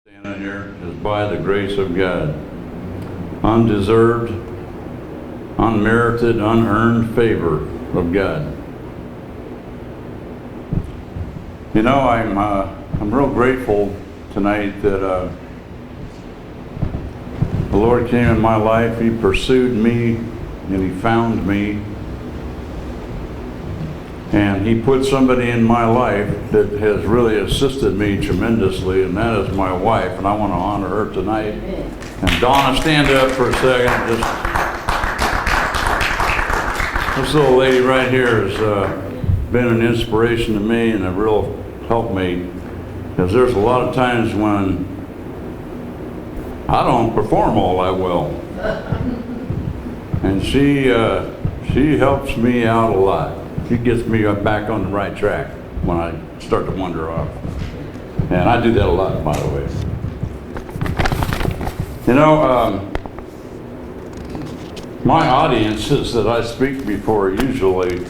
Standing here is by the grace of God. Undeserved, unmerited, unearned favor of God. You know, I'm real grateful tonight that the Lord came in my life. He pursued me and He found me. And He put somebody in my life that has really assisted me tremendously, and that is my wife, and I want to honor her tonight. And Donna, stand up for a second. This little lady right here has been an inspiration to me and a real helpmate, because there's a lot of times when I don't perform all that well. And she helps me out a lot. She gets me back on the right track when I start to wander off. And I do that a lot, by the way. You know, my audiences that I speak before usually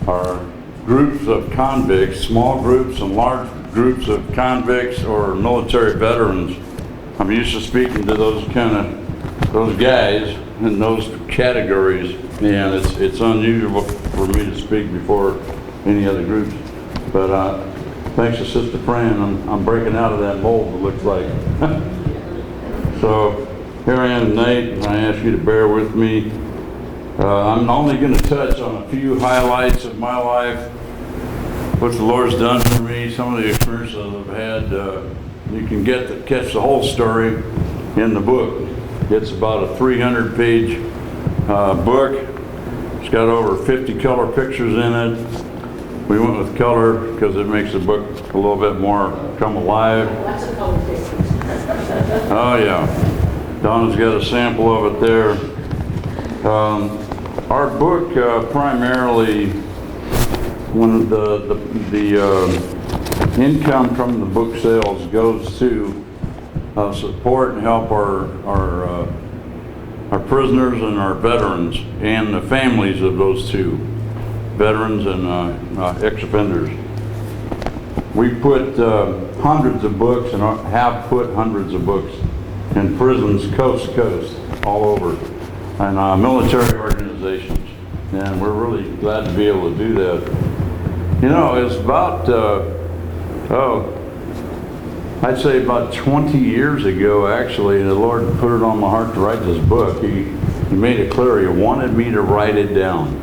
are groups of convicts, small groups and large groups of convicts or military veterans. I'm used to speaking to those guys in those categories, and it's unusual for me to speak before any other groups. But thanks to Sister Fran, I'm breaking out of that mold, it looks like. So here I am tonight, and I ask you to bear with me. I'm only going to touch on a few highlights of my life, what the Lord's done for me, some of the experiences I've had. You can catch the whole story in the book. It's about a 300-page book. It's got over 50 color pictures in it. We went with color because it makes the book a little bit more come alive. Lots of color pictures. Oh yeah, Donna's got a sample of it there. Our book primarily, when the income from the book sales goes to support and help our prisoners and our veterans and the families of those two veterans and ex-offenders. We put hundreds of books and have put hundreds of books in prisons coast to coast all over and military organizations, and we're really glad to be able to do that. You know, it's about I'd say about 20 years ago, actually, the Lord put it on my heart to write this book. He made it clear He wanted me to write it down.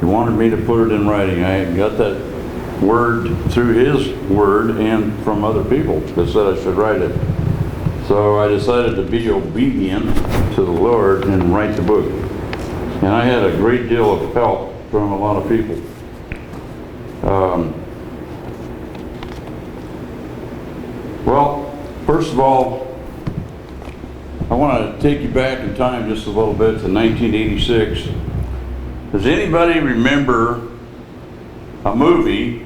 He wanted me to put it in writing. I got that word through His word and from other people that said I should write it. So I decided to be obedient to the Lord and write the book. And I had a great deal of help from a lot of people. Well, first of all, I want to take you back in time just a little bit to 1986. Does anybody remember a movie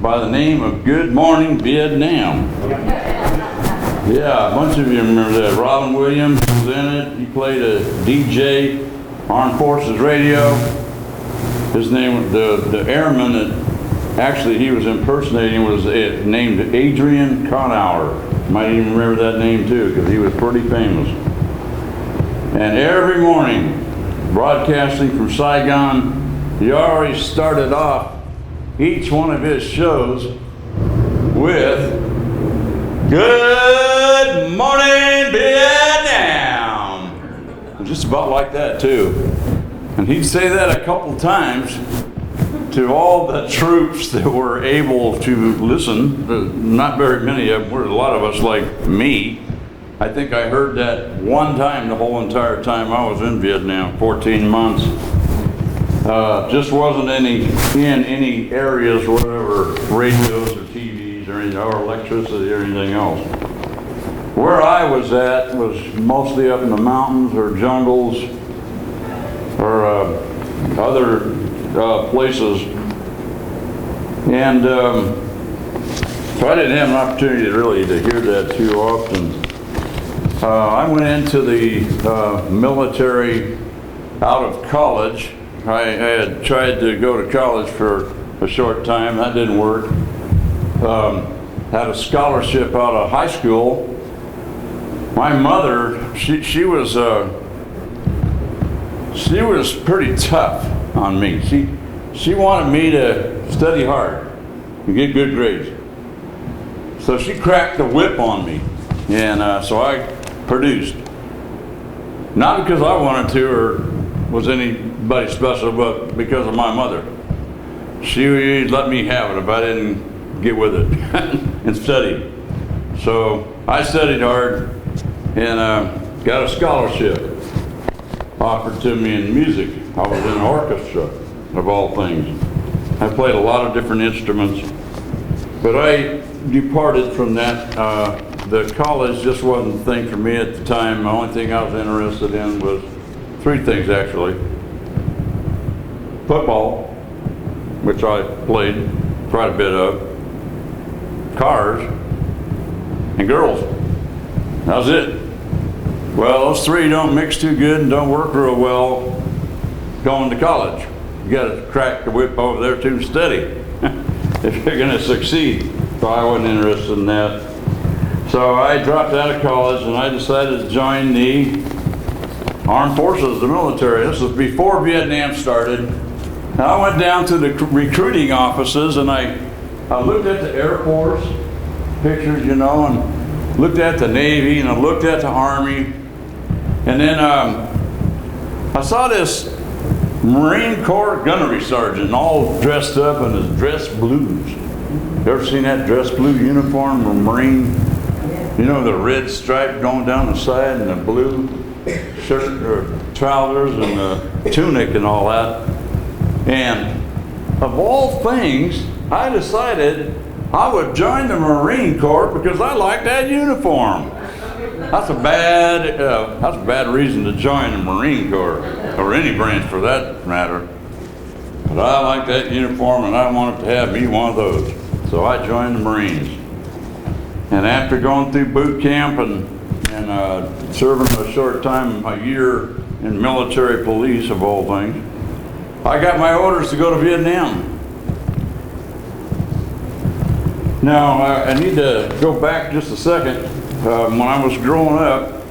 by the name of Good Morning Vietnam? Yeah, a bunch of you remember that. Robin Williams was in it. He played a DJ, Armed Forces Radio. His name, the airman that actually he was impersonating was named Adrian Conower. Might even remember that name too, because he was pretty famous. And every morning, broadcasting from Saigon, he always started off each one of his shows with Good Morning Vietnam. Just about like that too. And he'd say that a couple times to all the troops that were able to listen. Not very many of them were. A lot of us, like me, I think I heard that one time the whole entire time I was in Vietnam, 14 months. Just wasn't in any areas where there were radios or TVs or anything, or electricity or anything else. Where I was at was mostly up in the mountains or jungles or other places, and so I didn't have an opportunity to hear that too often. I went into the military out of college. I had tried to go to college for a short time. That didn't work. Had a scholarship out of high school My mother, she was pretty tough on me. She wanted me to study hard and get good grades. So she cracked the whip on me, and so I produced. Not because I wanted to or was anybody special, but because of my mother. She let me have it if I didn't get with it and study. So I studied hard and got a scholarship offered to me in music. I was in an orchestra, of all things. I played a lot of different instruments, but I departed from that. The college just wasn't the thing for me at the time. The only thing I was interested in was three things, actually. Football, which I played quite a bit of, cars, and girls. That was it. Well, those three don't mix too good and don't work real well going to college. You got to crack the whip over there too and study if you're going to succeed. So I wasn't interested in that. So I dropped out of college and I decided to join the armed forces, the military. This was before Vietnam started. And I went down to the recruiting offices and I looked at the Air Force pictures, you know, and looked at the Navy and I looked at the Army. And then I saw this Marine Corps gunnery sergeant all dressed up in his dress blues. You ever seen that dress blue uniform or Marine? You know, the red stripe going down the side and the blue shirt or trousers and the tunic and all that. And of all things, I decided I would join the Marine Corps because I like that uniform. That's a bad reason to join the Marine Corps, or any branch for that matter. But I like that uniform and I wanted to have me one of those. So I joined the Marines. And after going through boot camp and serving a short time, a year in military police of all things, I got my orders to go to Vietnam. Now, I need to go back just a second. When I was growing up,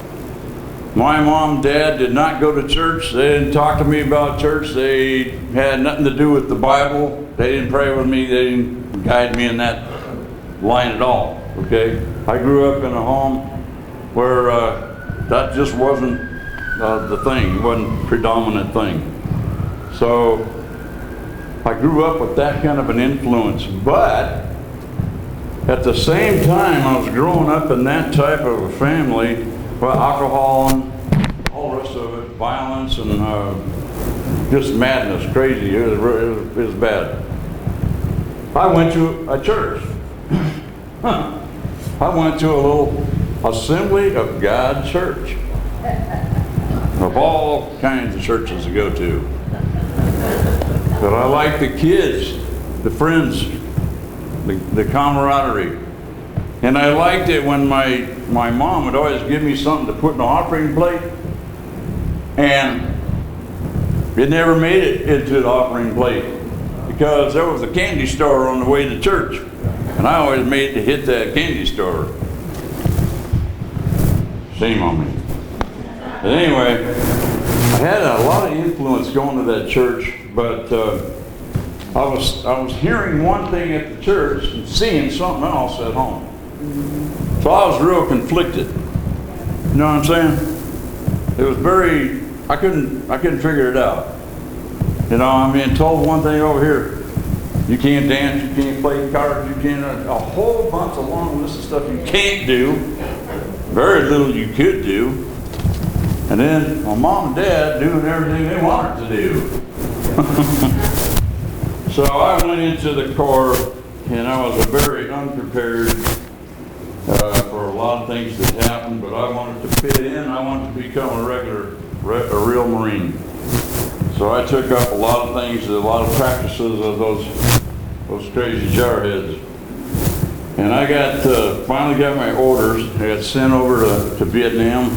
my mom and dad did not go to church. They didn't talk to me about church. They had nothing to do with the Bible. They didn't pray with me. They didn't guide me in that line at all. Okay? I grew up in a home where that just wasn't the thing. It wasn't the predominant thing. So I grew up with that kind of an influence. But at the same time, I was growing up in that type of a family, well, alcohol and all the rest of it, violence and just madness, crazy. It was bad. I went to a church. I went to a little Assembly of God church. Of all kinds of churches to go to. But I liked the kids, the friends, the camaraderie. And I liked it when my mom would always give me something to put in the offering plate. And it never made it into the offering plate because there was a candy store on the way to church. And I always made to hit that candy store. Shame on me. But anyway, I had a lot of influence going to that church, but I was hearing one thing at the church and seeing something else at home. So I was real conflicted. You know what I'm saying? It was very, I couldn't figure it out. You know, I'm being told one thing over here. You can't dance, you can't play cards, you can't, a whole bunch of long list of stuff you can't do. Very little you could do. And then my mom and dad doing everything they wanted to do. So I went into the Corps and I was very unprepared for a lot of things that happened, but I wanted to fit in. I wanted to become a real Marine. So I took up a lot of things, a lot of practices of those crazy jarheads. And I finally got my orders. I got sent over to Vietnam.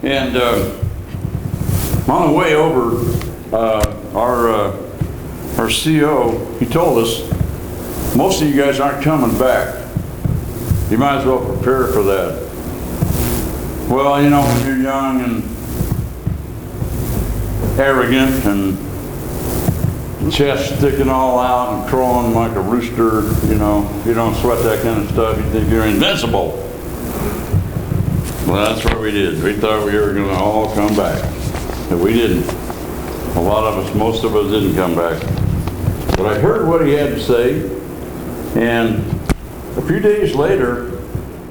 And on the way over, our CO, he told us, most of you guys aren't coming back. You might as well prepare for that. Well, you know, when you're young and arrogant and chest sticking all out and crowing like a rooster, you know, you don't sweat that kind of stuff, you think you're invincible. Well, that's what we did. We thought we were going to all come back. But we didn't. A lot of us, most of us didn't come back. But I heard what he had to say, and a few days later,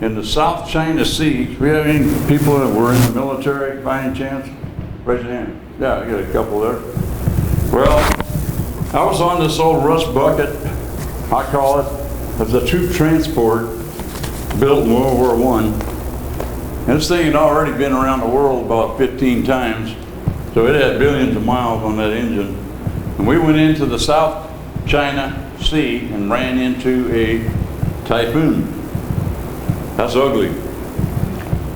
in the South China Sea, we have any people that were in the military by any chance? Raise your hand. Yeah, I got a couple there. Well, I was on this old rust bucket, I call it, of the troop transport built in World War I. And this thing had already been around the world about 15 times, so it had billions of miles on that engine. And we went into the South China Sea and ran into a typhoon. That's ugly,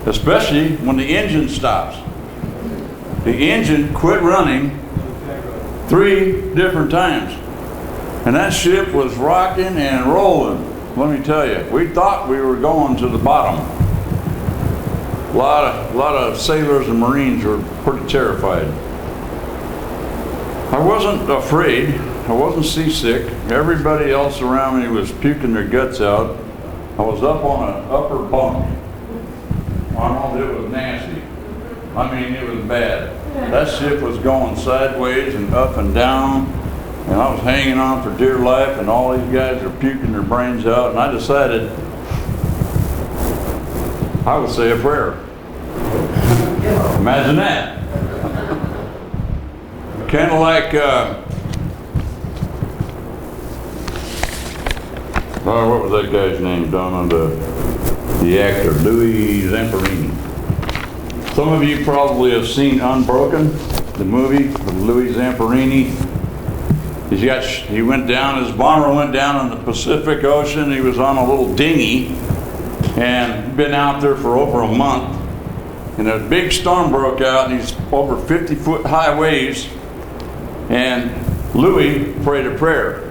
especially when the engine stops. The engine quit running 3 different times, and that ship was rocking and rolling. Let me tell you, we thought we were going to the bottom. A lot of sailors and Marines were pretty terrified. I wasn't afraid. I wasn't seasick. Everybody else around me was puking their guts out. I was up on an upper bunk. Arnold, it was nasty. I mean, it was bad. That ship was going sideways and up and down, and I was hanging on for dear life, and all these guys are puking their brains out, and I decided I would say a prayer. Imagine that. Kind of like, what was that guy's name down on the actor, Louis Zamperini. Some of you probably have seen Unbroken, the movie with Louis Zamperini. He went down, his bomber went down in the Pacific Ocean. He was on a little dinghy and been out there for over a month. And a big storm broke out, and he's over 50-foot high waves. And Louis prayed a prayer.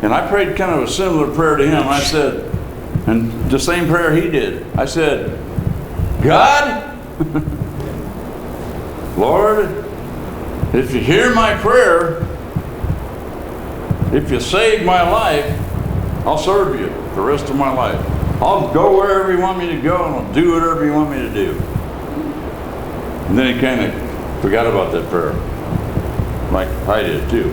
And I prayed kind of a similar prayer to him. I said, and the same prayer he did. I said, God, Lord, if you hear my prayer, if you save my life, I'll serve you the rest of my life. I'll go wherever you want me to go, and I'll do whatever you want me to do. And then he kind of forgot about that prayer, like I did too.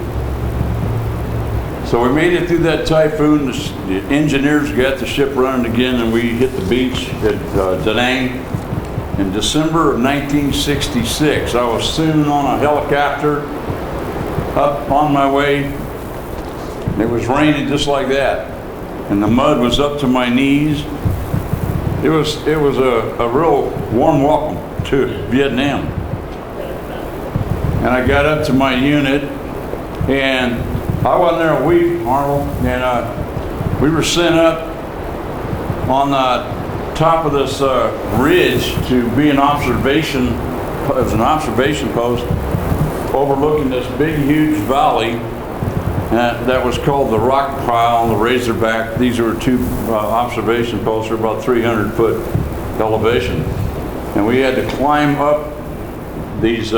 So we made it through that typhoon. The engineers got the ship running again, and we hit the beach at Da Nang in December of 1966. I was soon on a helicopter up on my way. It was raining just like that, and the mud was up to my knees. It was a real warm welcome to Vietnam. And I got up to my unit, and I wasn't there a week, Arnold, and we were sent up on the top of this ridge to be an observation. It was an observation post overlooking this big, huge valley that was called the Rock Pile and the Razorback. These were 2 observation posts, for about 300-foot elevation, and we had to climb up these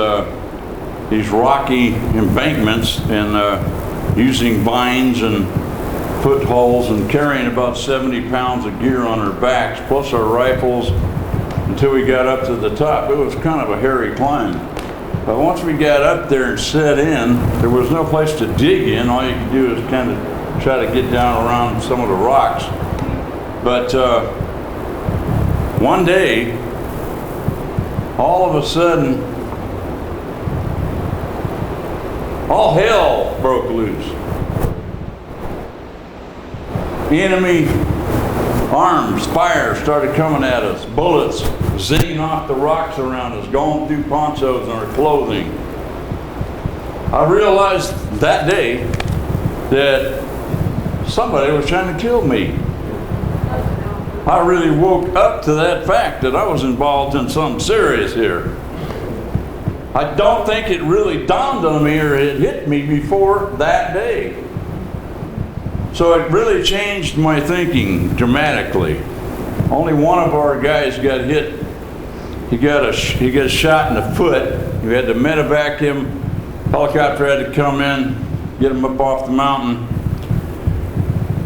rocky embankments and using vines and footholds and carrying about 70 pounds of gear on our backs, plus our rifles, until we got up to the top. It was kind of a hairy climb. But once we got up there and set in, there was no place to dig in. All you could do is kind of try to get down around some of the rocks. But one day, all of a sudden, all hell broke loose. Enemy arms, fire started coming at us. Bullets zinging off the rocks around us, going through ponchos and our clothing. I realized that day that somebody was trying to kill me. I really woke up to that fact that I was involved in something serious here. I don't think it really dawned on me or it hit me before that day. So it really changed my thinking dramatically. Only one of our guys got hit he got shot in the foot. We had to medevac him. Helicopter had to come in, get him up off the mountain.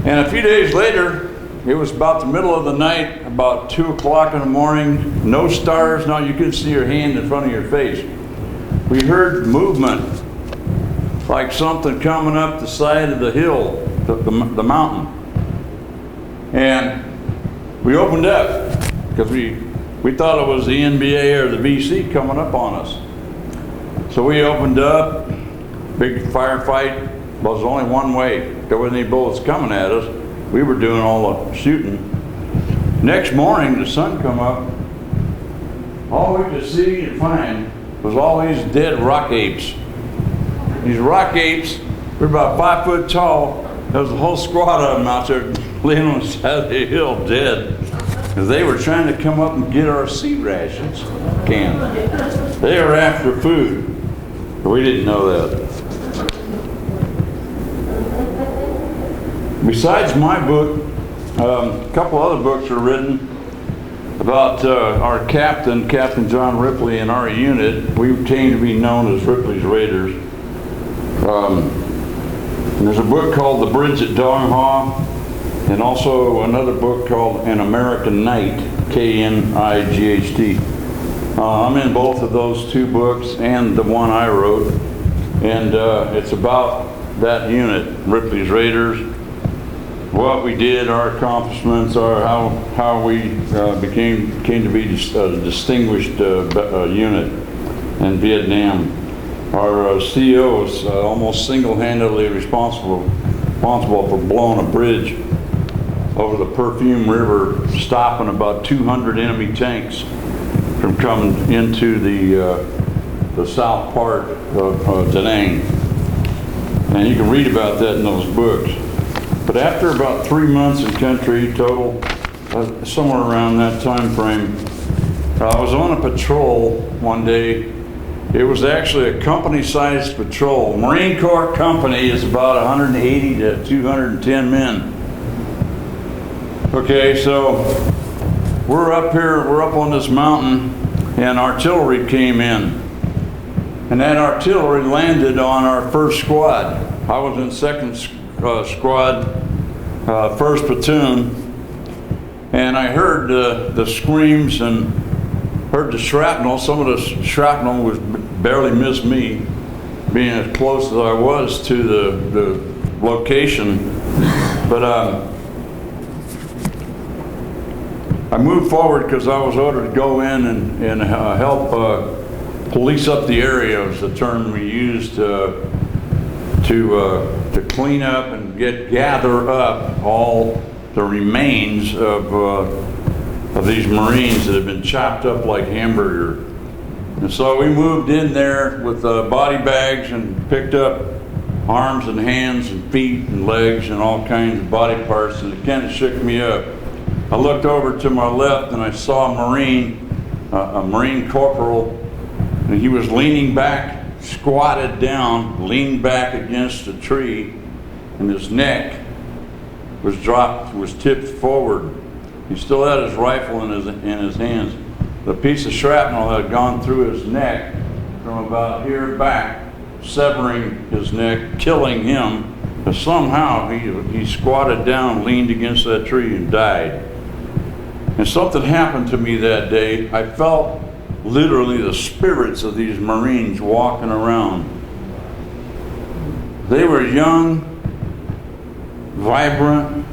And a few days later, it was about the middle of the night, about 2 o'clock in the morning, no stars, now you couldn't see your hand in front of your face. We heard movement, like something coming up the side of the hill, the mountain. And we opened up, because we thought it was the NBA or the VC coming up on us. So we opened up, big firefight. Well, it was only one way. There wasn't any bullets coming at us. We were doing all the shooting. Next morning, the sun come up. All we could see and find was all these dead rock apes. These rock apes were about 5 foot tall. There was a whole squad of them out there laying on the side of the hill dead. Because they were trying to come up and get our sea rations can. They were after food. But we didn't know that. Besides my book, a couple other books were written about our captain, Captain John Ripley, and our unit. We came to be known as Ripley's Raiders. And there's a book called The Bridge at Donghaw, and also another book called An American Night, K-N-I-G-H-T. I'm in both of those two books and the one I wrote, and it's about that unit, Ripley's Raiders, what we did, our accomplishments, how we came to be a distinguished unit in Vietnam. Our CEO is almost single-handedly responsible for blowing a bridge over the Perfume River, stopping about 200 enemy tanks from coming into the south part of Da Nang. And you can read about that in those books. But after about 3 months in country total, somewhere around that time frame, I was on a patrol one day. It was actually a company-sized patrol. Marine Corps company is about 180 to 210 men. Okay, so we're up here, we're up on this mountain, and artillery came in. And that artillery landed on our first squad. I was in second squad, first platoon, and I heard the screams and heard the shrapnel. Some of the shrapnel was barely missed me, being as close as I was to the location. But I moved forward because I was ordered to go in and help police up the area, was the term we used to clean up and gather up all the remains of these Marines that have been chopped up like hamburger. And so we moved in there with body bags and picked up arms and hands and feet and legs and all kinds of body parts, and it kind of shook me up. I looked over to my left and I saw a Marine corporal, and he was leaning back, squatted down, leaned back against a tree, and his neck was tipped forward. He still had his rifle in his hands. The piece of shrapnel had gone through his neck from about here back, severing his neck, killing him. But somehow he squatted down, leaned against that tree, and died. And something happened to me that day. I felt literally the spirits of these Marines walking around. They were young, vibrant,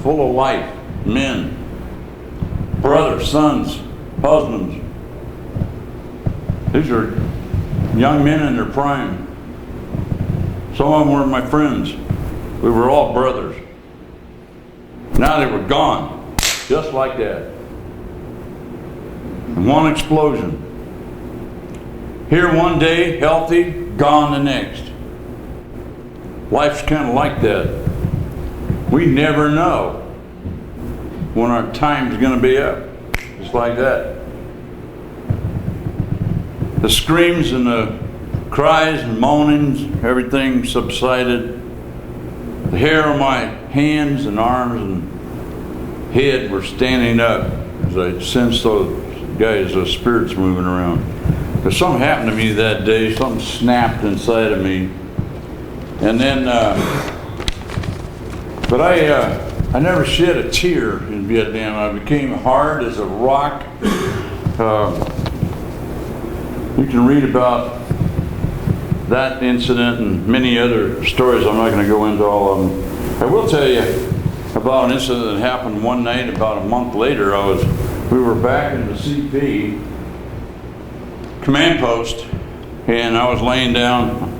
full of life men, brothers, sons, husbands. These are young men in their prime. Some of them were my friends. We were all brothers. Now they were gone, just like that. In one explosion. Here one day, healthy, gone the next. Life's kind of like that. We never know when our time's going to be up. Just like that. The screams and the cries and moanings, everything subsided. The hair on my hands and arms and head were standing up as I sensed those guy's spirits moving around. But something happened to me that day. Something snapped inside of me. And then, but I never shed a tear in Vietnam. I became hard as a rock. You can read about that incident and many other stories. I'm not going to go into all of them. I will tell you about an incident that happened one night about a month later. We were back in the CP command post, and I was laying down.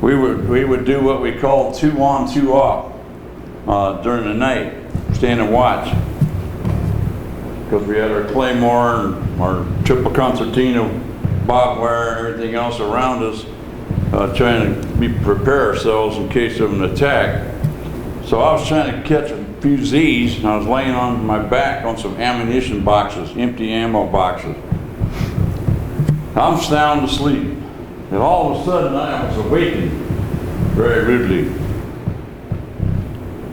We would do what we call 2 on, 2 off during the night, stand and watch, because we had our claymore and our triple concertina barbed wire and everything else around us, trying to prepare ourselves in case of an attack. So I was trying to catch a few Z's, and I was laying on my back on some ammunition boxes, empty ammo boxes. I'm sound asleep, and all of a sudden I was awakened very rudely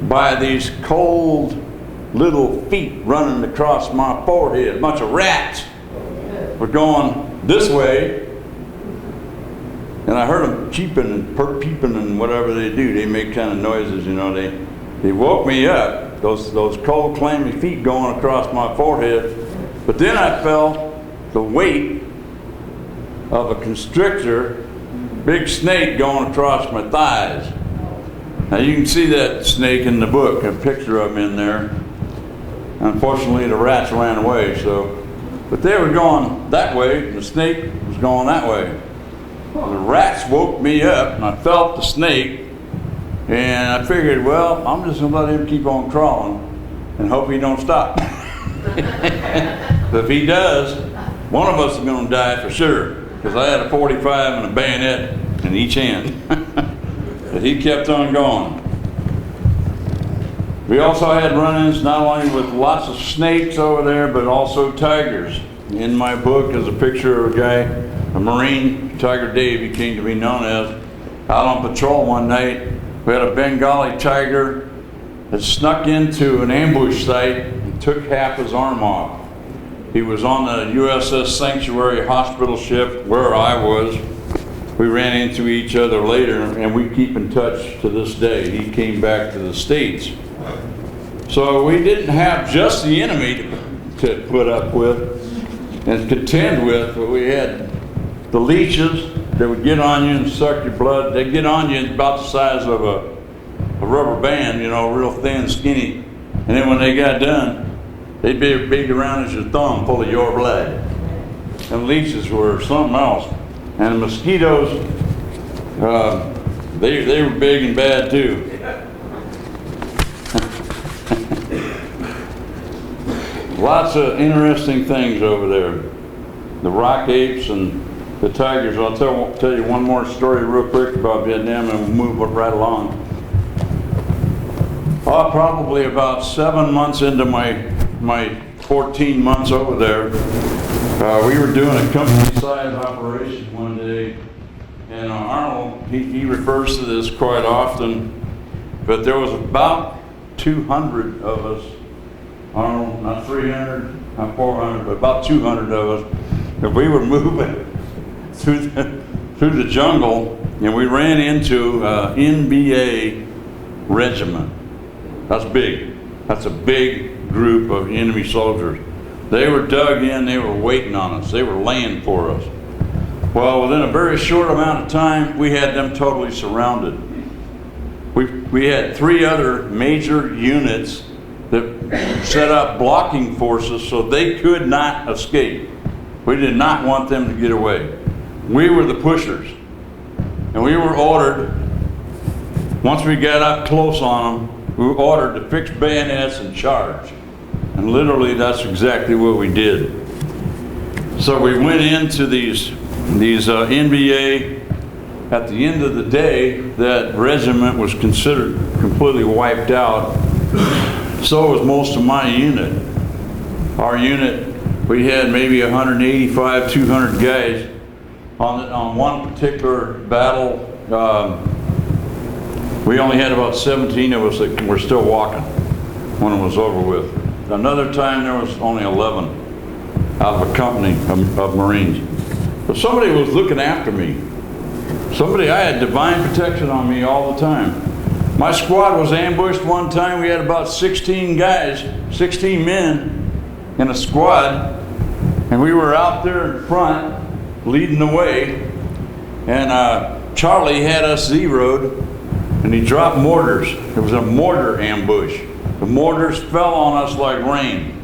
by these cold little feet running across my forehead. A bunch of rats were going this way, and I heard them cheeping and peeping and whatever they do. They make kind of noises, you know. They woke me up, those cold, clammy feet going across my forehead. But then I felt the weight of a constrictor, big snake going across my thighs. Now you can see that snake in the book, a picture of him in there. Unfortunately, the rats ran away, but they were going that way, and the snake was going that way. The rats woke me up, and I felt the snake, and I figured, well, I'm just going to let him keep on crawling and hope he don't stop. But if he does, one of us is going to die for sure, because I had a 45 and a bayonet in each hand. But he kept on going. We also had run-ins not only with lots of snakes over there, but also tigers. In my book is a picture of a guy, a Marine, Tiger Dave, he came to be known as, out on patrol one night. We had a Bengali tiger that snuck into an ambush site and took half his arm off. He was on the USS Sanctuary hospital ship where I was. We ran into each other later, and we keep in touch to this day. He came back to the States. So we didn't have just the enemy to put up with and contend with, but we had the leeches that would get on you and suck your blood. They'd get on you about the size of a rubber band, you know, real thin, skinny. And then when they got done, they'd be as big around as your thumb, full of your blood. And leeches were something else. And the mosquitoes, they were big and bad too. Lots of interesting things over there. The rock apes and the tigers. I'll tell you one more story real quick about Vietnam, and we'll move right along. Probably about 7 months into my 14 months over there, we were doing a company-size operation one day, and Arnold, he refers to this quite often, but there was about 200 of us. Arnold, not 300, not 400, but about 200 of us. And we were moving through the jungle, and we ran into NBA regiment. That's big. That's a big group of enemy soldiers. They were dug in, they were waiting on us, they were laying for us. Well, within a very short amount of time, we had them totally surrounded. We had 3 other major units that set up blocking forces so they could not escape. We did not want them to get away. We were the pushers. And we were ordered, once we got up close on them, we were ordered to fix bayonets and charge. And literally that's exactly what we did. So we went into these NBA. At the end of the day, that regiment was considered completely wiped out. So was most of my unit. Our unit, we had maybe 185, 200 guys. On one particular battle, we only had about 17 of us that were still walking when it was over with. Another time there was only 11. out of a company of Marines. But somebody was looking after me. I had divine protection on me all the time. My squad was ambushed one time. We had about 16 guys, 16 men in a squad, and we were out there in front leading the way, and Charlie had us zeroed, and he dropped mortars. It was a mortar ambush. The mortars fell on us like rain.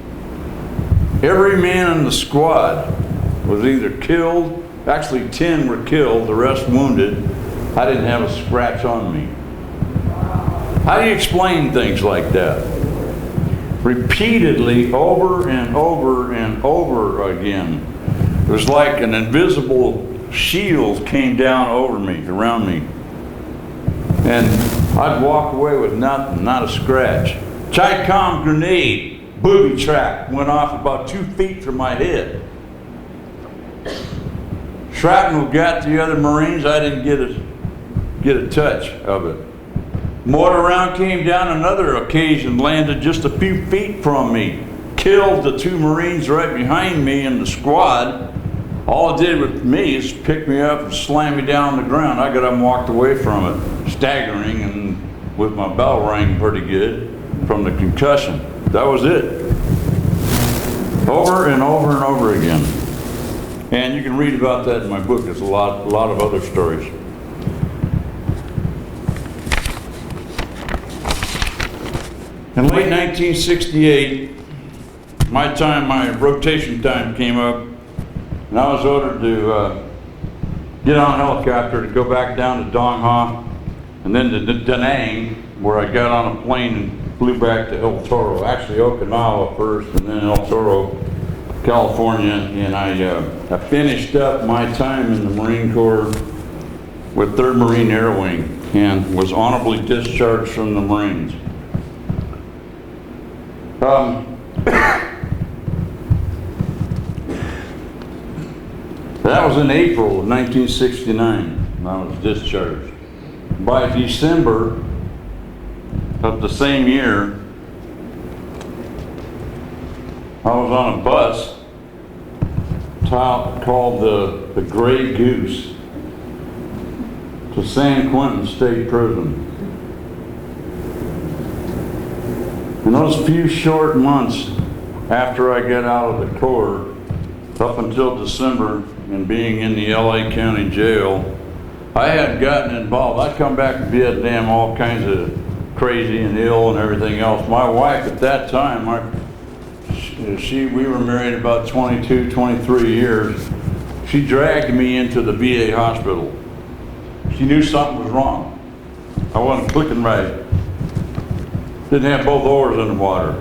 Every man in the squad was either killed, actually 10 were killed, the rest wounded. I didn't have a scratch on me. How do you explain things like that? Repeatedly, over and over and over again. It was like an invisible shield came down over me, around me. And I'd walk away with nothing, not a scratch. Chi-Com grenade, booby trap, went off about 2 feet from my head. Shrapnel got the other Marines. I didn't get a touch of it. Mortar round came down another occasion, landed just a few feet from me, killed the 2 Marines right behind me in the squad. All it did with me is pick me up and slam me down on the ground. I got up and walked away from it, staggering and with my bell rang pretty good from the concussion. That was it. Over and over and over again. And you can read about that in my book. There's a lot of other stories. In late 1968, my rotation time came up, and I was ordered to get on a helicopter to go back down to Dong Ha, and then to Da Nang, where I got on a plane and flew back to El Toro. Actually, Okinawa first, and then El Toro, California, and I finished up my time in the Marine Corps with 3rd Marine Air Wing and was honorably discharged from the Marines. That was in April of 1969 when I was discharged. By December of the same year, I was on a bus called the Gray Goose to San Quentin State Prison. In those few short months after I got out of the Corps, up until December and being in the LA County Jail, I had gotten involved. I'd come back from Vietnam all kinds of crazy and ill and everything else. My wife at that time, we were married about 22, 23 years. She dragged me into the VA hospital. She knew something was wrong. I wasn't clicking right. Didn't have both oars in the water.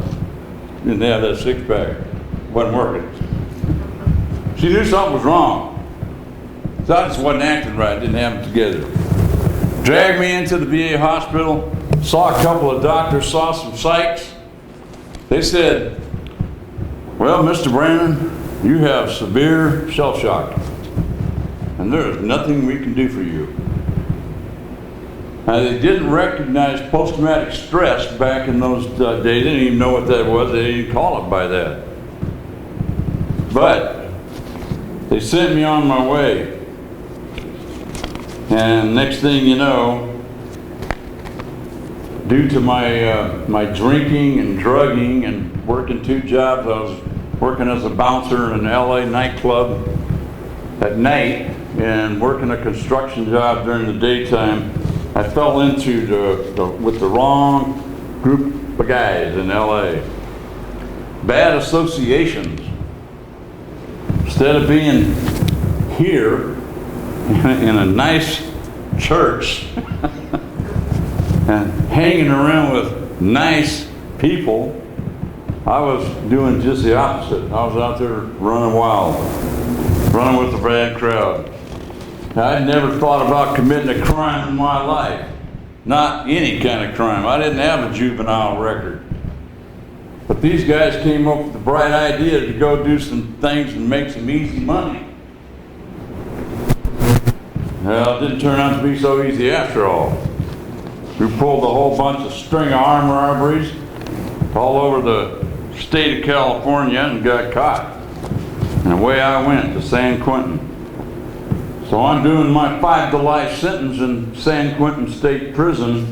Didn't have that 6-pack. Wasn't working. She knew something was wrong. So I just wasn't acting right. Didn't have it together. Dragged me into the VA hospital. Saw a couple of doctors. Saw some psychs. They said, "Well, Mr. Brandon, you have severe shell shock, and there is nothing we can do for you." Now, they didn't recognize post-traumatic stress back in those days. They didn't even know what that was. They didn't call it by that. But they sent me on my way. And next thing you know, due to my drinking and drugging and working 2 jobs, I was working as a bouncer in an LA nightclub at night and working a construction job during the daytime. I fell into with the wrong group of guys in LA. Bad associations. Instead of being here in a nice church and hanging around with nice people, I was doing just the opposite. I was out there running wild, running with the bad crowd. I'd never thought about committing a crime in my life. Not any kind of crime. I didn't have a juvenile record. But these guys came up with the bright idea to go do some things and make some easy money. Well, it didn't turn out to be so easy after all. We pulled a whole bunch of string of armed robberies all over the state of California and got caught. And away I went to San Quentin. So I'm doing my 5 to life sentence in San Quentin State Prison,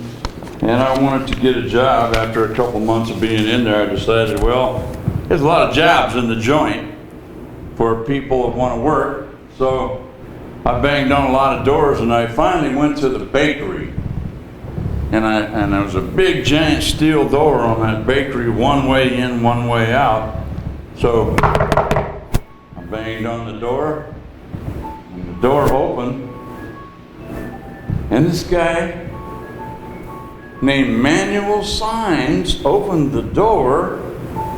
and I wanted to get a job. After a couple months of being in there, I decided, well, there's a lot of jobs in the joint for people that want to work. So I banged on a lot of doors, and I finally went to the bakery. And there was a big giant steel door on that bakery, one way in, one way out. So I banged on the door, and the door opened, and this guy named Manuel Signs opened the door,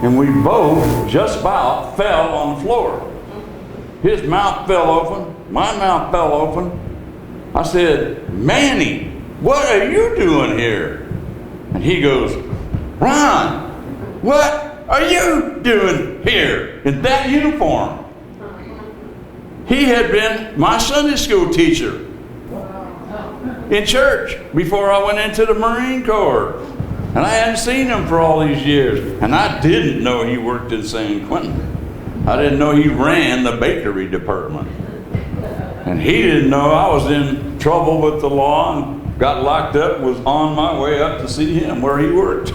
and we both just about fell on the floor. His mouth fell open, my mouth fell open. I said, "Manny, what are you doing here?" And he goes, "Ron, what are you doing here in that uniform?" He had been my Sunday school teacher in church before I went into the Marine Corps. And I hadn't seen him for all these years. And I didn't know he worked in San Quentin. I didn't know he ran the bakery department. And he didn't know I was in trouble with the law and got locked up, was on my way up to see him where he worked.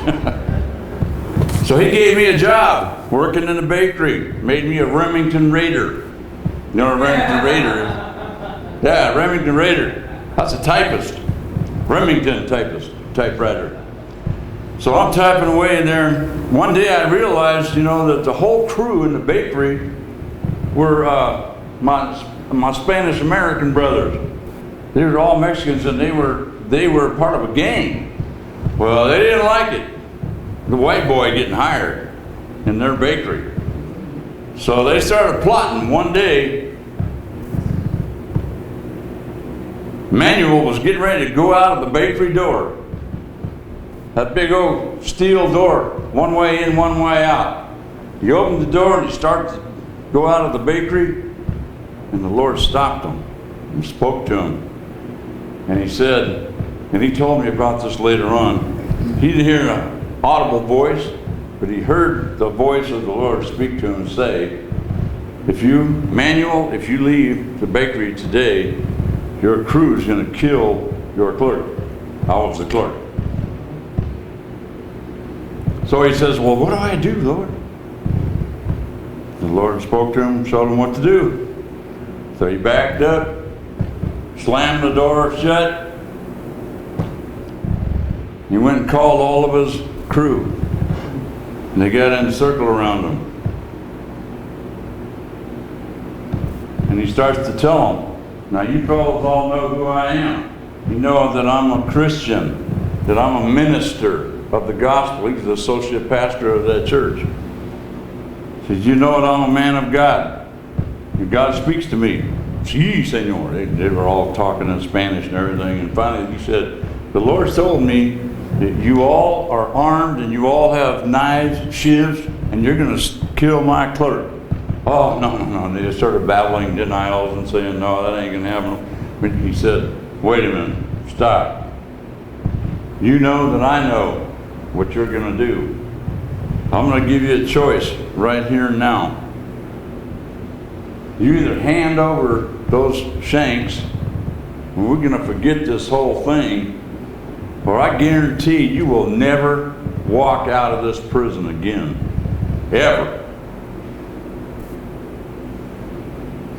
So he gave me a job working in the bakery, made me a Remington Raider. You know what a Remington Raider is? Yeah, Remington Raider. That's a typist. Remington typewriter. So I'm typing away in there, and one day I realized, that the whole crew in the bakery were my Spanish American brothers. They were all Mexicans, and they were part of a gang. Well, they didn't like it, the white boy getting hired in their bakery. So they started plotting. One day, Manuel was getting ready to go out of the bakery door. That big old steel door, one way in, one way out. He opened the door and he started to go out of the bakery, and the Lord stopped him and spoke to him. And he said, and he told me about this later on, he didn't hear an audible voice, but he heard the voice of the Lord speak to him and say, Manuel, if you leave the bakery today, your crew is going to kill your clerk. I was the clerk. So he says, well, what do I do, Lord? The Lord spoke to him, showed him what to do. So he backed up, slammed the door shut. He went and called all of his crew. And they got in a circle around him. And he starts to tell them, now you fellows all know who I am. You know that I'm a Christian, that I'm a minister of the gospel. He's the associate pastor of that church. He says, you know that I'm a man of God. And God speaks to me. Sí, Senor. They were all talking in Spanish and everything. And finally he said, the Lord told me that you all are armed and you all have knives, shivs, and you're going to kill my clerk. Oh, no. They just started battling denials and saying, no, that ain't going to happen. But he said, wait a minute, stop. You know that I know what you're going to do. I'm going to give you a choice right here and now. You either hand over those shanks, and we're going to forget this whole thing, or I guarantee you will never walk out of this prison again. Ever.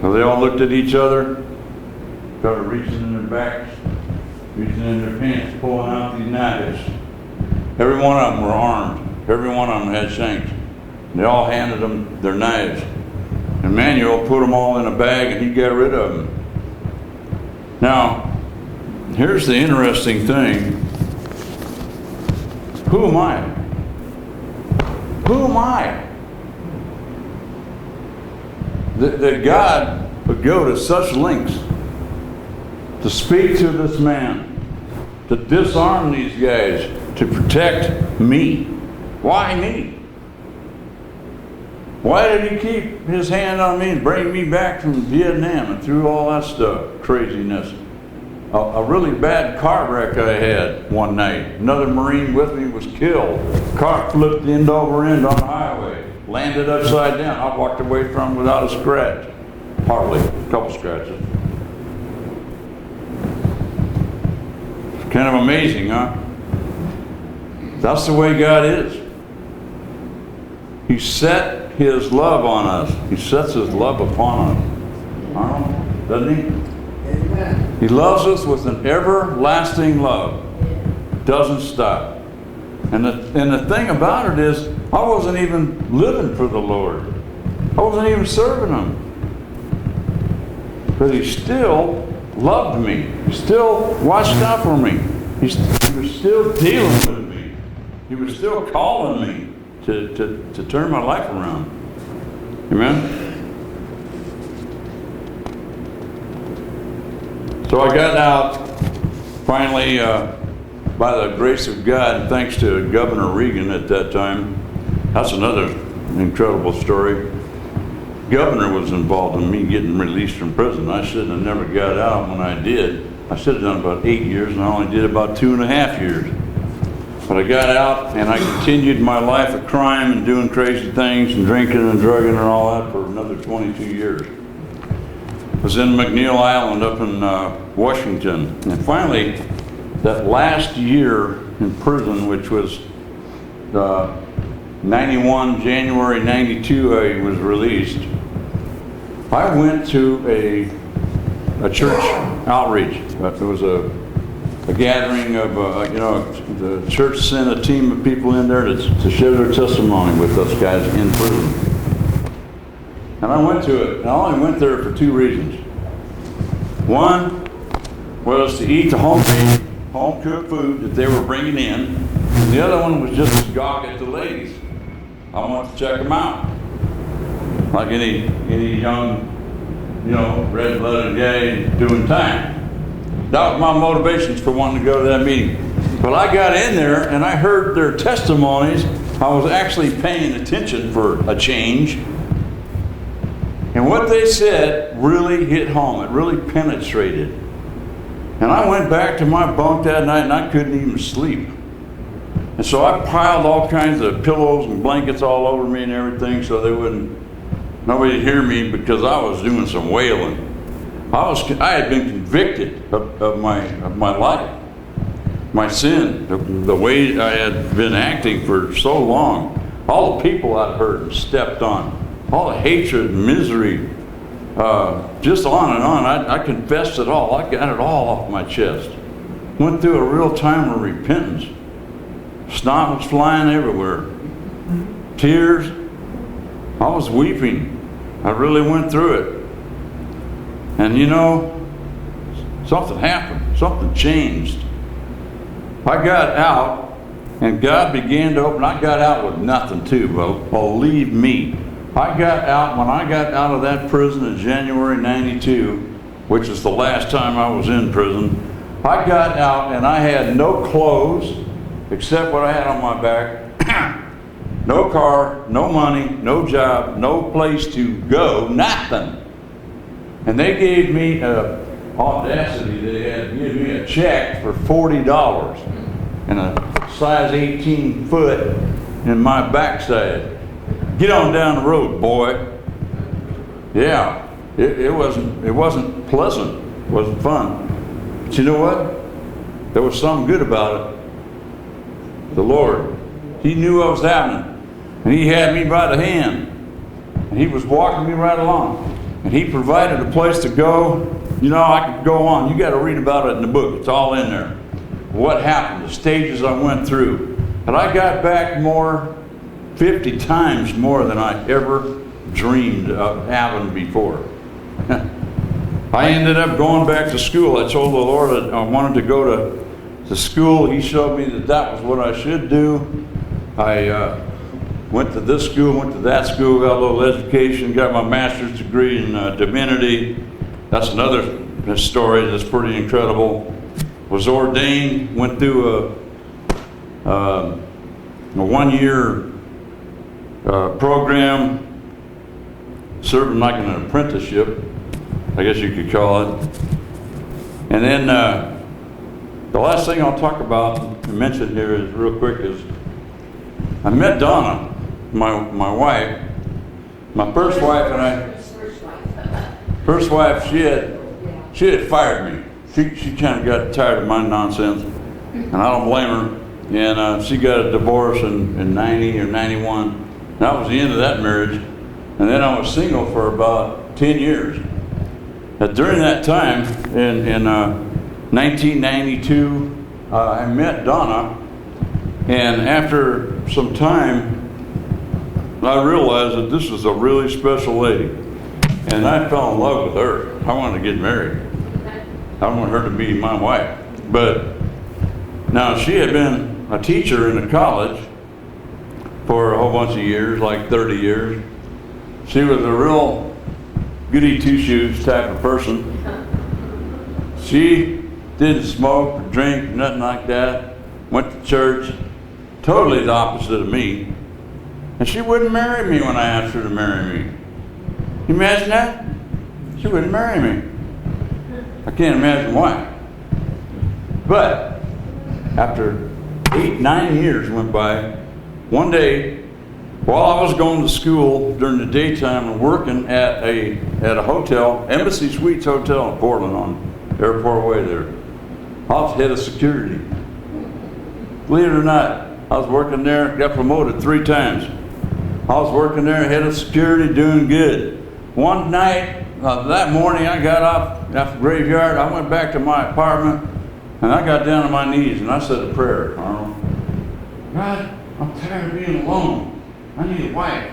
So they all looked at each other, started reaching in their backs, reaching in their pants, pulling out these knives. Every one of them were armed. Every one of them had shanks. And they all handed them their knives. And Manuel put them all in a bag and he got rid of them. Now, here's the interesting thing. Who am I? Who am I? That God would go to such lengths to speak to this man, to disarm these guys, to protect me. Why me? Why did he keep his hand on me and bring me back from Vietnam and through all that stuff, craziness? A really bad car wreck I had one night. Another Marine with me was killed. Car flipped end over end on the highway. landed upside down. I walked away from it without a scratch. Hardly, a couple scratches. It's kind of amazing, huh? That's the way God is. He set His love on us. He sets His love upon us. Doesn't He? Amen. He loves us with an everlasting love. Doesn't stop. And the thing about it is, I wasn't even living for the Lord. I wasn't even serving Him. But He still loved me. He still watched out for me. He was still dealing with me. He was still calling me to turn my life around. Amen? So I got out finally by the grace of God, thanks to Governor Reagan at that time. That's another incredible story. Governor was involved in me getting released from prison. I should have never got out when I did. I should have done about 8 years, and I only did about 2.5 years. But I got out, and I continued my life of crime and doing crazy things and drinking and drugging and all that for another 22 years. I was in McNeil Island up in Washington. And finally, that last year in prison, which was 91, January 92, I was released. I went to a church outreach. It was a gathering of, the church sent a team of people in there to share their testimony with us guys in prison. And I went to it, and I only went there for 2 reasons. One was to eat the home-cooked food that they were bringing in, and the other one was just to gawk at the ladies. I wanted to check them out. Like any young, red-blooded guy doing time. That was my motivations for wanting to go to that meeting. But I got in there and I heard their testimonies. I was actually paying attention for a change. And what they said really hit home. It really penetrated. And I went back to my bunk that night and I couldn't even sleep. And so I piled all kinds of pillows and blankets all over me and everything so nobody would hear me, because I was doing some wailing. I had been convicted of my life, my sin, the way I had been acting for so long, all the people I'd hurt and stepped on, all the hatred, misery, just on and on. I confessed it all. I got it all off my chest. Went through a real time of repentance. Snot was flying everywhere. Tears. I was weeping. I really went through it. And something happened. Something changed. I got out, and God began to open. I got out with nothing too, but believe me, I got out, when I got out of that prison in January 92, which is the last time I was in prison, I got out and I had no clothes except what I had on my back. No car, no money, no job, no place to go, nothing. And they gave me audacity. They had to give me a check for $40 and a size 18 foot in my backside. Get on down the road, boy. Yeah, it wasn't pleasant. It wasn't fun. But you know what? There was something good about it. The Lord, He knew what was happening. And He had me by the hand. And He was walking me right along. And He provided a place to go. I could go on. You got to read about it in the book. It's all in there. What happened, the stages I went through. And I got back 50 times more than I ever dreamed of having before. I ended up going back to school. I told the Lord that I wanted to go to school. He showed me that was what I should do. I went to this school, went to that school, got a little education, got my master's degree in divinity. That's another story that's pretty incredible. Was ordained, went through a 1-year program, serving like an apprenticeship, I guess you could call it. And then the last thing I'll talk about and mention here is real quick is I met Donna. my wife, my first wife and I, first wife, she had fired me. She kind of got tired of my nonsense, and I don't blame her. And she got a divorce in 90 or 91. That was the end of that marriage. And then I was single for about 10 years. During that time, in 1992, I met Donna, and after some time, I realized that this was a really special lady, and I fell in love with her. I wanted to get married. I wanted her to be my wife. But now she had been a teacher in a college for a whole bunch of years, like 30 years. She was a real goody two-shoes type of person. She didn't smoke or drink, nothing like that. Went to church, totally the opposite of me. And she wouldn't marry me when I asked her to marry me. You imagine that? She wouldn't marry me. I can't imagine why. But after 8-9 years went by, one day, while I was going to school during the daytime and working at a hotel, Embassy Suites Hotel in Portland on Airport Way there, I was head of security. Believe it or not, I was working there, got promoted 3 times. I was working there, head of security, doing good. One night, that morning, I got up after the graveyard, I went back to my apartment, and I got down on my knees and I said a prayer, Arnold. God, I'm tired of being alone. I need a wife.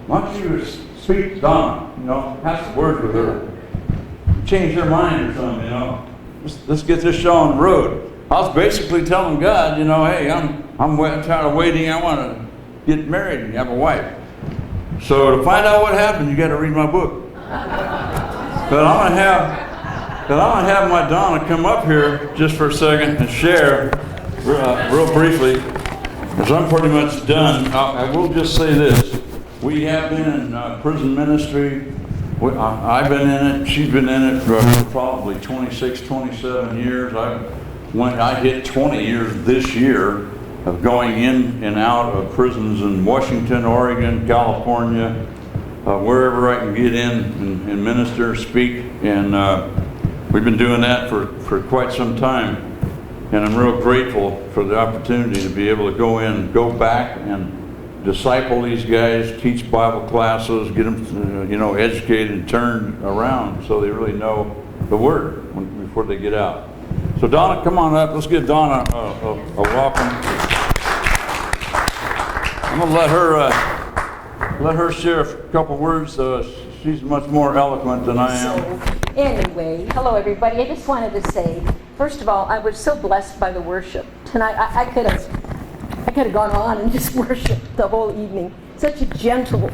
Why don't you speak to Donna, have some words with her. Change her mind or something, Let's get this show on the road. I was basically telling God, hey, I'm tired of waiting. I want to get married and have a wife. So to find out what happened, you got to read my book. But I'm gonna have my Donna come up here just for a second and share real briefly, because I'm pretty much done. I will just say this: we have been in prison ministry. I've been in it. She's been in it for probably 26, 27 years. I hit 20 years this year of going in and out of prisons in Washington, Oregon, California, wherever I can get in and minister, speak, and we've been doing that for quite some time. And I'm real grateful for the opportunity to be able to go in, go back and disciple these guys, teach Bible classes, get them, educated and turned around so they really know the Word before they get out. So Donna, come on up. Let's give Donna a welcome. I'm going to let her share a couple words. She's much more eloquent than I am. So, anyway, hello everybody. I just wanted to say, first of all, I was so blessed by the worship tonight. I could have gone on and just worshiped the whole evening. Such a gentle,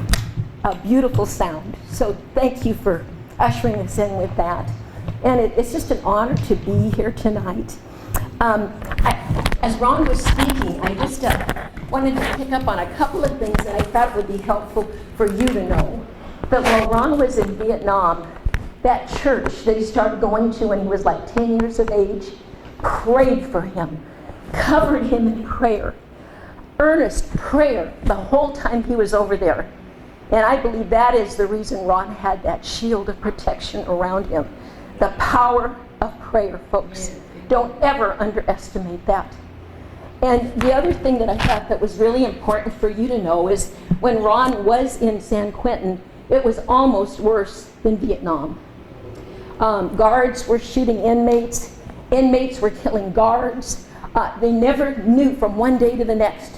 beautiful sound. So thank you for ushering us in with that. And it's just an honor to be here tonight. As Ron was speaking, I just wanted to pick up on a couple of things that I thought would be helpful for you to know. That while Ron was in Vietnam, that church that he started going to when he was like 10 years of age prayed for him, covered him in prayer, earnest prayer the whole time he was over there. And I believe that is the reason Ron had that shield of protection around him. The power of prayer, folks. Don't ever underestimate that. And the other thing that I thought that was really important for you to know is when Ron was in San Quentin, it was almost worse than Vietnam. Guards were shooting inmates. Inmates were killing guards. They never knew from one day to the next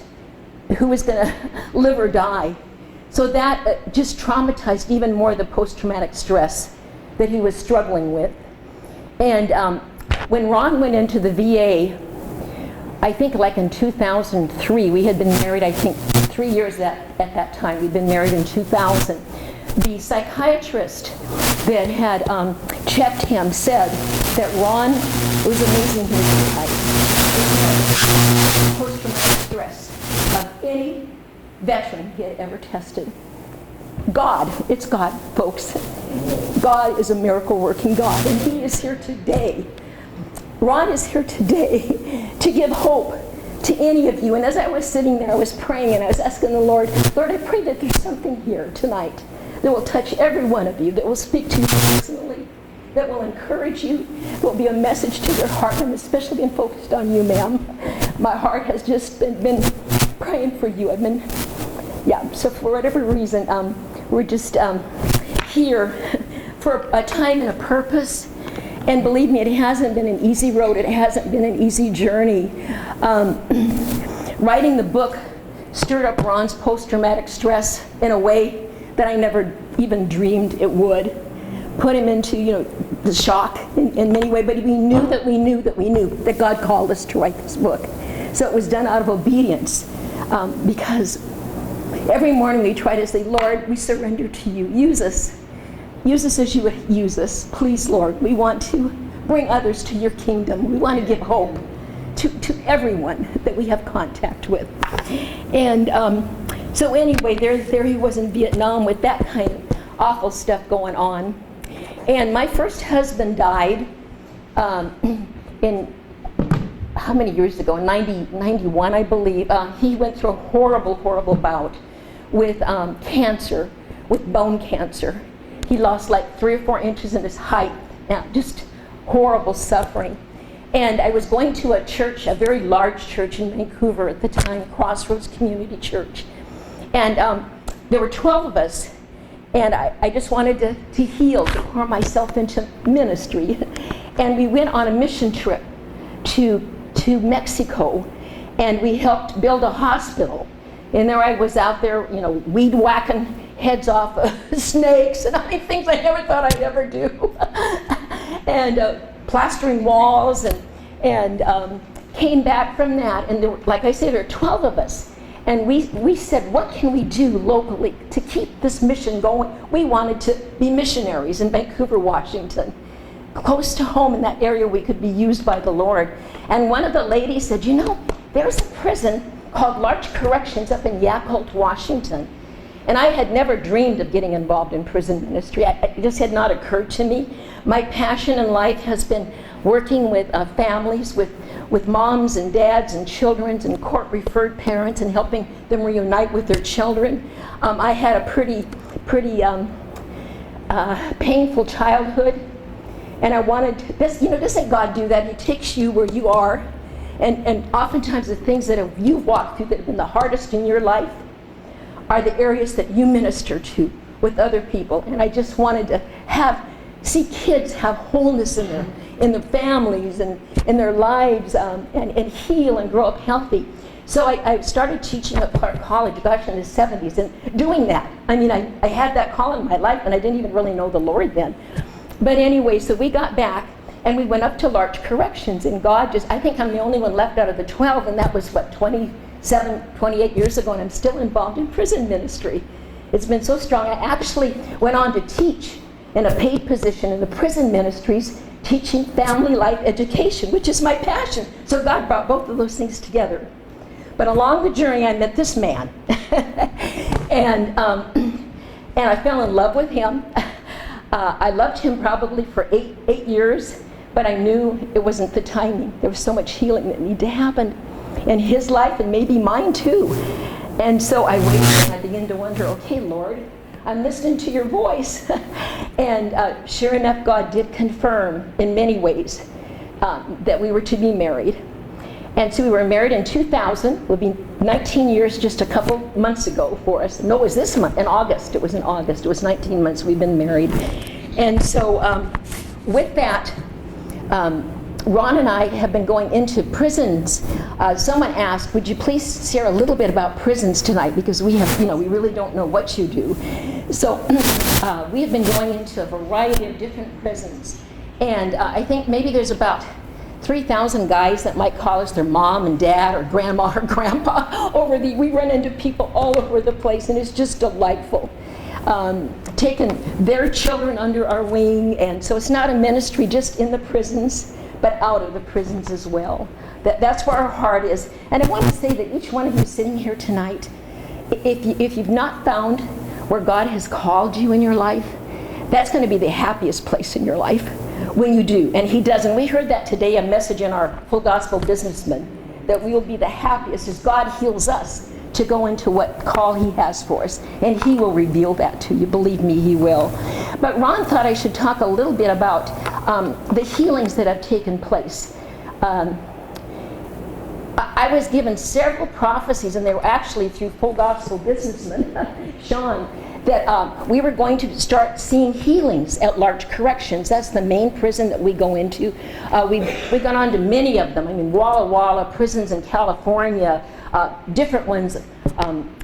who was going to live or die. So that just traumatized even more the post-traumatic stress that he was struggling with. And when Ron went into the VA, I think like in 2003, we had been married, I think 3 years at that time. We'd been married in 2000. The psychiatrist that had checked him said that Ron, it was amazing, he was like, post-traumatic stress of any veteran he had ever tested. God, it's God, folks. God is a miracle-working God, and He is here today. Ron is here today to give hope to any of you. And as I was sitting there, I was praying and I was asking the Lord, Lord, I pray that there's something here tonight that will touch every one of you, that will speak to you personally, that will encourage you, that will be a message to your heart. I'm especially been focused on you, ma'am. My heart has just been praying for you. So for whatever reason, we're just here for a time and a purpose. And believe me, it hasn't been an easy road. It hasn't been an easy journey. Writing the book stirred up Ron's post-traumatic stress in a way that I never even dreamed it would. Put him into, the shock in many ways. But we knew that God called us to write this book. So it was done out of obedience, because every morning we try to say, Lord, we surrender to you. Use us. Use us as you would use us. Please, Lord, we want to bring others to your kingdom. We want to give hope to everyone that we have contact with. And so anyway, there he was in Vietnam with that kind of awful stuff going on. And my first husband died in, how many years ago? 91, I believe. He went through a horrible bout with cancer, with bone cancer. He lost like 3 or 4 inches in his height. Just horrible suffering. And I was going to a church, a very large church in Vancouver at the time, Crossroads Community Church. And there were 12 of us. And I just wanted to heal, to pour myself into ministry. And we went on a mission trip to Mexico. And we helped build a hospital. And there I was out there, weed whacking heads off snakes and things I never thought I'd ever do. And plastering walls and came back from that. And there were, like I say, there were 12 of us. And we said, what can we do locally to keep this mission going? We wanted to be missionaries in Vancouver, Washington, close to home in that area we could be used by the Lord. And one of the ladies said, there's a prison called Larch Corrections up in Yakult, Washington. And I had never dreamed of getting involved in prison ministry. It just had not occurred to me. My passion in life has been working with families, with moms and dads and children and court-referred parents and helping them reunite with their children. I had a pretty painful childhood. And I wanted to, doesn't God do that? He takes you where you are. And oftentimes the things that you've walked through that have been the hardest in your life are the areas that you minister to with other people. And I just wanted to see kids have wholeness in their families and in their lives, and heal and grow up healthy. So I started teaching at Clark College, in the 70s, and doing that. I had that call in my life, and I didn't even really know the Lord then. But anyway, so we got back, and we went up to Larch Corrections, and God I think I'm the only one left out of the 12, and that was, 28 years ago, and I'm still involved in prison ministry. It's been so strong. I actually went on to teach in a paid position in the prison ministries, teaching family life education, which is my passion. So God brought both of those things together. But along the journey, I met this man, and I fell in love with him. I loved him probably for eight years, but I knew it wasn't the timing. There was so much healing that needed to happen in his life and maybe mine too. And so I waited and I began to wonder, okay, Lord, I'm listening to your voice. And sure enough, God did confirm in many ways that we were to be married. And so we were married in 2000. It would be 19 years just a couple months ago for us. No, it was this month, in August. It was in August. It was 19 months we've been married. And so with that, Ron and I have been going into prisons. Someone asked, would you please share a little bit about prisons tonight? Because we have, we really don't know what you do. So we have been going into a variety of different prisons. And I think maybe there's about 3,000 guys that might call us their mom and dad or grandma or grandpa. We run into people all over the place, and it's just delightful. Taking their children under our wing, and so it's not a ministry just in the prisons, but out of the prisons as well. That's where our heart is. And I want to say that each one of you sitting here tonight, if you've not found where God has called you in your life, that's going to be the happiest place in your life when you do. And he does. And we heard that today, a message in our Full Gospel Businessman that we will be the happiest as God heals us to go into what call he has for us. And he will reveal that to you. Believe me, he will. But Ron thought I should talk a little bit about the healings that have taken place. I was given several prophecies, and they were actually through Full Gospel Businessman, Sean, that we were going to start seeing healings at Large Corrections. That's the main prison that we go into. We've gone on to many of them. I mean, Walla Walla, prisons in California, different ones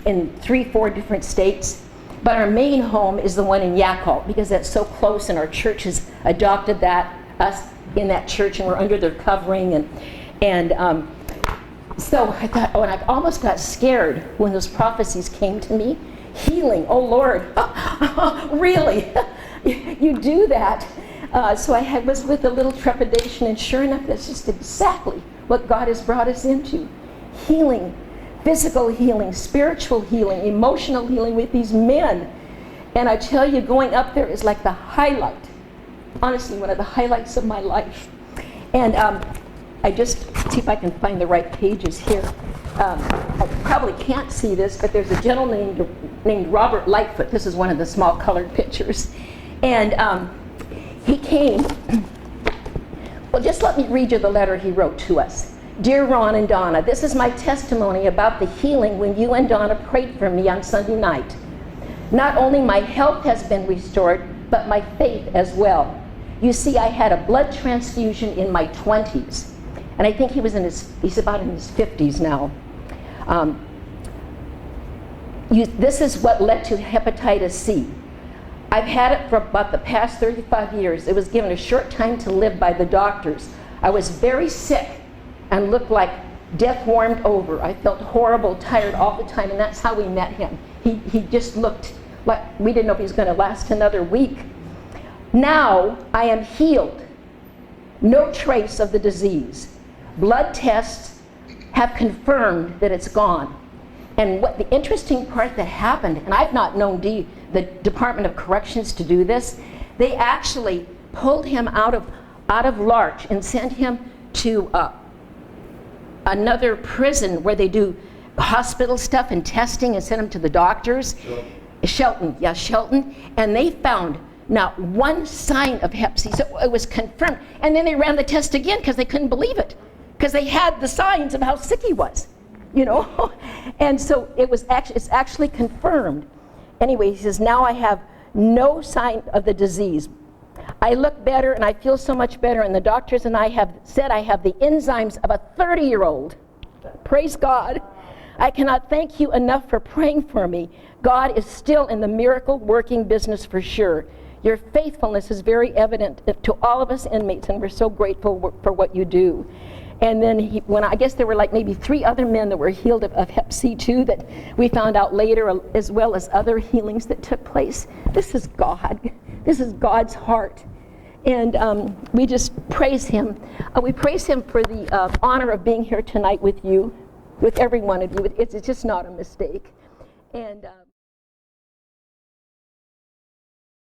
in 3-4 different states. But our main home is the one in Yakult, because that's so close, and our church has adopted that, us in that church, and we're under their covering. So I thought, and I almost got scared when those prophecies came to me. Healing, oh Lord, really? You do that? So I was with a little trepidation, and sure enough, that's just exactly what God has brought us into. Healing, physical healing, spiritual healing, emotional healing with these men. And I tell you, going up there is like the highlight, honestly, one of the highlights of my life. And I just see if I can find the right pages here. I probably can't see this, but there's a gentleman named Robert Lightfoot. This is one of the small colored pictures. And he came. Well, just let me read you the letter he wrote to us. Dear Ron and Donna, this is my testimony about the healing when you and Donna prayed for me on Sunday night. Not only my health has been restored, but my faith as well. You see, I had a blood transfusion in my 20s. And I think he's about in his 50s now. This is what led to hepatitis C. I've had it for about the past 35 years. It was given a short time to live by the doctors. I was very sick and looked like death warmed over. I felt horrible, tired all the time, and that's how we met him. He just looked like we didn't know if he was going to last another week. Now I am healed. No trace of the disease. Blood tests have confirmed that it's gone. And what the interesting part that happened, and I've not known the Department of Corrections to do this, they actually pulled him out of Larch and sent him to another prison where they do hospital stuff and testing, and sent him to the doctors. Shelton. And they found not one sign of hep C. So it was confirmed. And then they ran the test again because they couldn't believe it, because they had the signs of how sick he was, you know. And so it's actually confirmed. Anyway, he says, now I have no sign of the disease. I look better and I feel so much better, and the doctors and I have said I have the enzymes of a 30-year-old. Praise God. I cannot thank you enough for praying for me. God is still in the miracle working business for sure. Your faithfulness is very evident to all of us inmates, and we're so grateful for what you do. And then I guess there were like maybe 3 other men that were healed of hep C too, that we found out later, as well as other healings that took place. This is God. This is God's heart. And we just praise him. We praise him for the honor of being here tonight with you, with every one of you. It's just not a mistake. And